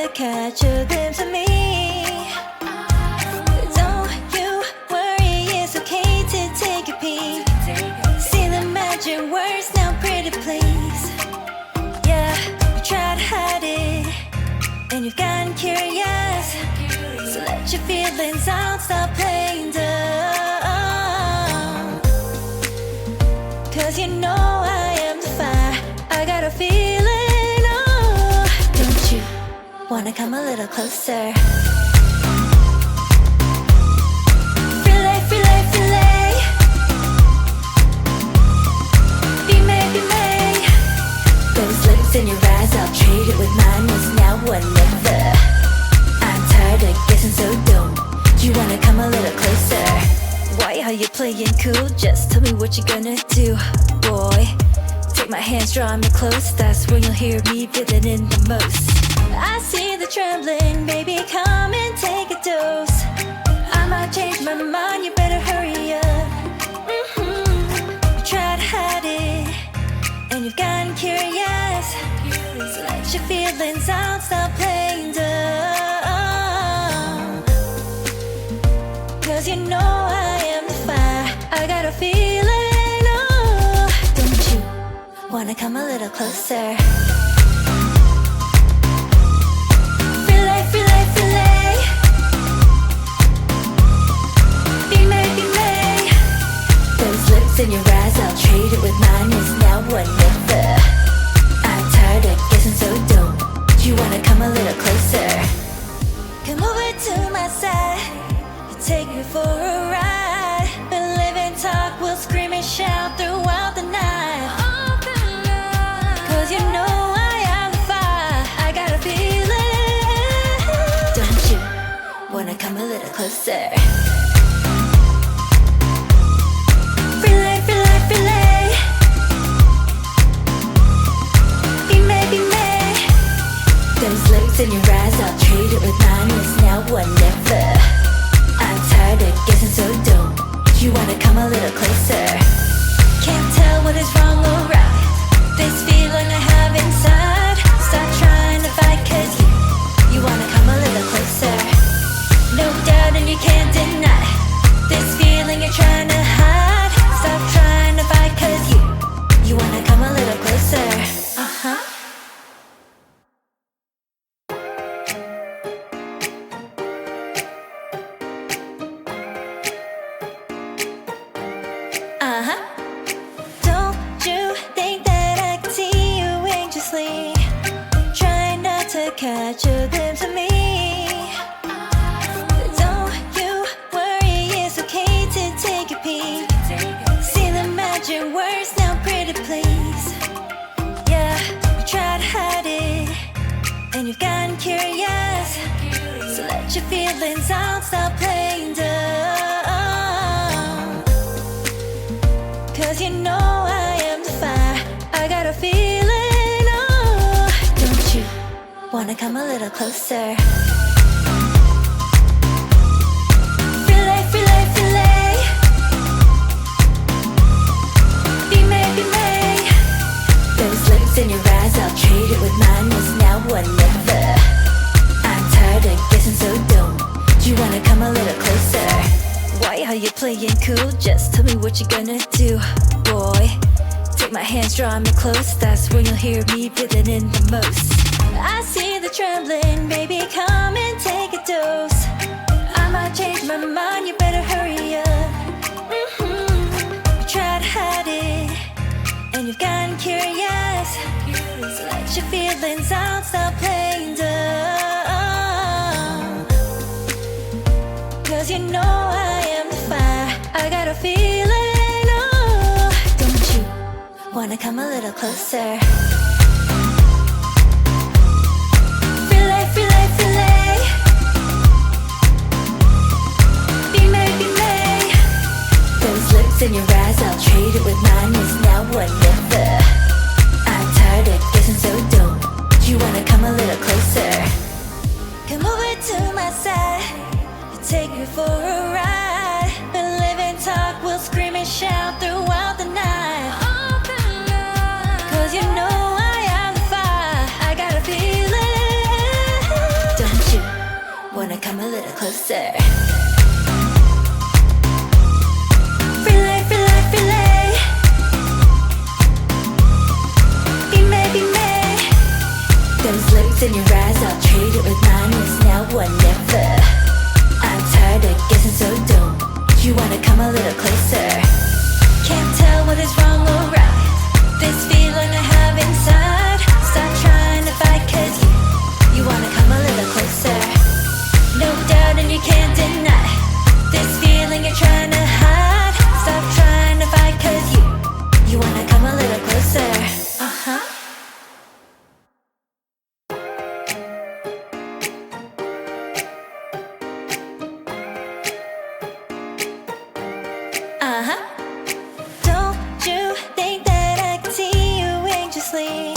to catch a glimpse of me. Don't you worry, it's okay to take a peek. See the magic words now, pretty please. Yeah, you try to hide it, and you've gotten curious. So let your feelings out, stop playing dumb. Cause you know I am the fire, I got a feeling, oh. Don't you wanna come a little closer? Filet, filet, filet. Be made, be made. Those lips in your eyes, I'll trade it with mine. It's now or never. I'm tired of guessing, so don't you wanna come a little closer? Why are you playing cool? Just tell me what you're gonna do, boy. Take my hands, draw me close. That's when you'll hear me feeling in the most. I see the trembling, baby, come and take a dose. I might change my mind, you better hurry up. You try to hide it, and you've gotten curious. So let your feelings out, stop playing dumb. Cause you know I am the fire, I got a feeling, oh. Don't you wanna come a little closer? Filet, filet, filet. Be made, be made. Those lips in your eyes, I'll trade it with mine. It's now or never. I'm tired of guessing, so don't you wanna come a little closer? Come over to my side, take me for a ride. We'll live and talk, we'll scream and shout throughout the night. Cause you know I am the fire, I got a feeling. Don't you wanna come a little closer? Filet, filet, filet. Be made, be made. Those lips in your eyes, I'll trade it with mine. It's now or never. I'm tired of guessing, so don't you wanna come a little closer? Can't tell what is wrong or right. This feeling I have inside. Stop trying to fight, cause you wanna come a little closer. No doubt and you can't deny this feeling you're trying to hide. Stop trying to fight, cause you wanna come a little closer. Uh-huh. Uh-huh. Don't you think that I can see you anxiously? Try not to catch a glimpse of me. Don't you worry, it's okay to take a peek. See the magic words now, pretty please. Yeah, you try to hide it, and you've gotten curious. So let your feelings out, stop playing dumb. Cause you know I am the fire, I got a feeling, oh. Don't you wanna come a little closer? Filet, filet, filet. Be made, be made. Those lips in your eyes, I'll trade it with mine. It's now or never. I'm tired of guessing, so don't you wanna come a little closer? Why are you playing cool? Just tell me what you're gonna do, boy. Take my hands, draw me close. That's when you'll hear me feeling in the most. I see the trembling, baby, come and take a dose. I might change my mind, you better hurry up. You try to hide it, and you've gotten curious. So let your feelings out, stop playing dumb. Cause you know I am the fire, I got a feeling, oh. Don't you wanna come a little closer? Filet, filet, filet. Be made, be made. Those lips in your eyes, I'll trade it with mine. It's now or never. I'm tired of guessing, so don't you wanna come a little closer? Come over to my side, take me for a ride. We'll live and talk, we'll scream and shout throughout the night. Cause you know I am the fire, I got a feeling. closer. Relay, relay, relay. Be me, be me. Those looks in your eyes, I'll trade it with mine. It's now or never. I'm tired of guessing, so don't you wanna come a little closer? Can't tell what is wrong or right. This feeling I have inside. Stop trying to fight, cause you wanna come a little closer. No doubt and you can't deny this feeling you're trying to hide. Stop trying to fight, cause you wanna come a little closer. Uh-huh. Uh-huh. Don't you think that I can see you anxiously?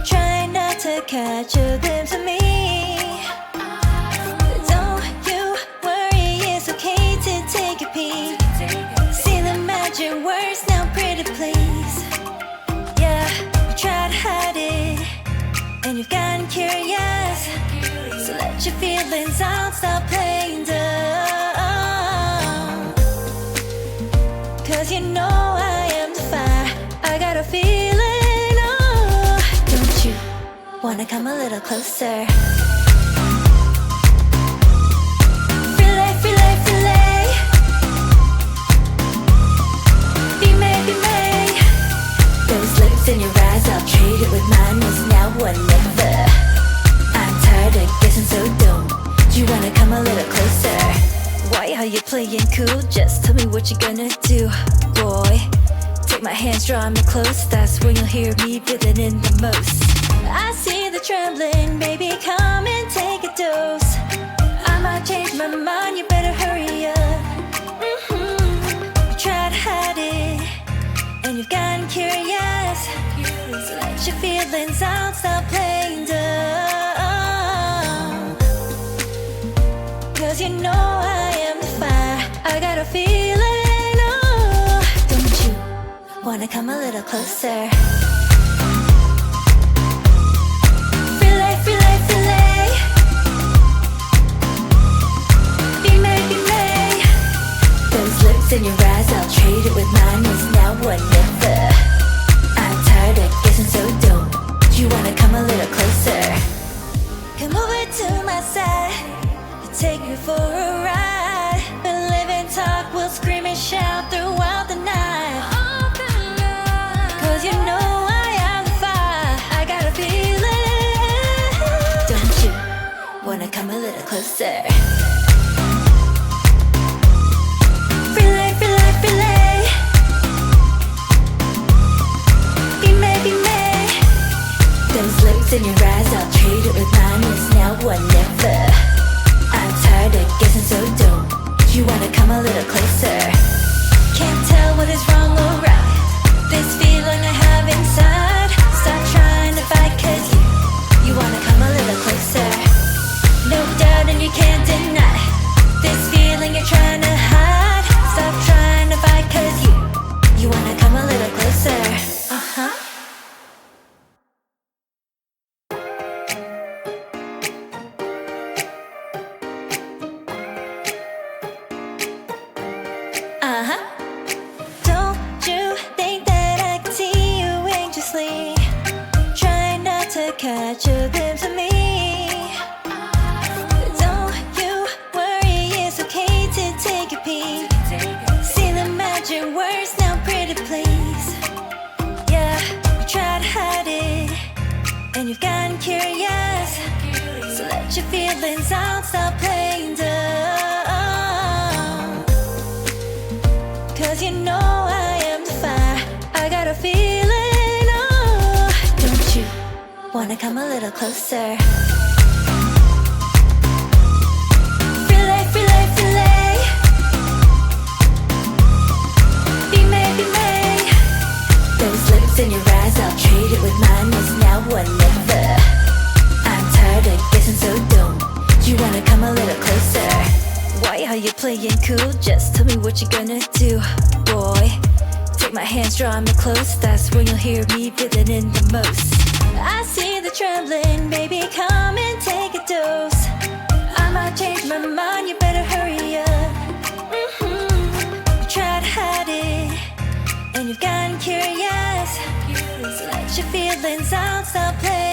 Try not to catch a glimpse of me. Don't you worry, it's okay to take a peek. See the magic words now, pretty please. Yeah, you try to hide it, and you've gotten curious. So let your feelings out, stop playing dumb. Cause you know I am the fire, I got a feeling, oh. Don't you wanna come a little closer? Relay, relay, relay. Be me, be me. Those lips in your eyes, I'll trade it with mine. It's now or never. I'm tired of guessing, so don't you wanna come a little closer? Why are you playing cool? Just tell me what you're gonna do, boy. Take my hands, draw me close. That's when you'll hear me feeling in the most. I see the trembling, baby, come and take a dose. I might change my mind, you better hurry up. You try to hide it, and you've gotten curious. So let your feelings out, stop playing dumb. Cause you know I am the fire, I got a feeling, oh. Don't you wanna come a little closer? Relay, relay, relay. Be me, be me. Those lips in your eyes, I'll trade it with mine. It's now or never. I'm tired of guessing, so don't you wanna come a little closer? Come over to my side, take me for a ride. We'll live and talk, we'll scream and shout throughout the night. Cause you know I am the fire, I got a feeling. Don't you wanna come a little closer? Relay, relay, relay. Be me, be me. Those lips in your eyes, I'll trade it with mine. It's now or never. I'm tired of guessing, so don't you wanna come a little closer? Can't tell what is wrong or right. This feeling I have inside. Stop trying to fight, cause you wanna come a little closer. No doubt and you can't deny this feeling you're trying to hide. Stop trying to fight, cause you wanna come a little closer. Uh-huh. Uh-huh. Don't you think that I can see you anxiously? Try not to catch a glimpse of me. Don't you worry, it's okay to take a peek. See the magic words now, pretty please. Yeah, you try to hide it, and you've gotten curious. So let your feelings out, stop playing dumb. Cause you know I am the fire, I got a feeling, oh. Don't you wanna come a little closer? Relay, relay, relay. Be me, be me. Those lips in your eyes, I'll trade it with mine. It's now or never. I'm tired of guessing, so don't you wanna come a little closer? Why are you playing cool? Just tell me what you're gonna do, boy. Take my hands, draw me close. That's when you'll hear me feeling in the most. I see the trembling, baby, come and take a dose. I might change my mind, you better and you've gotten curious. So let your feelings out, stop playing.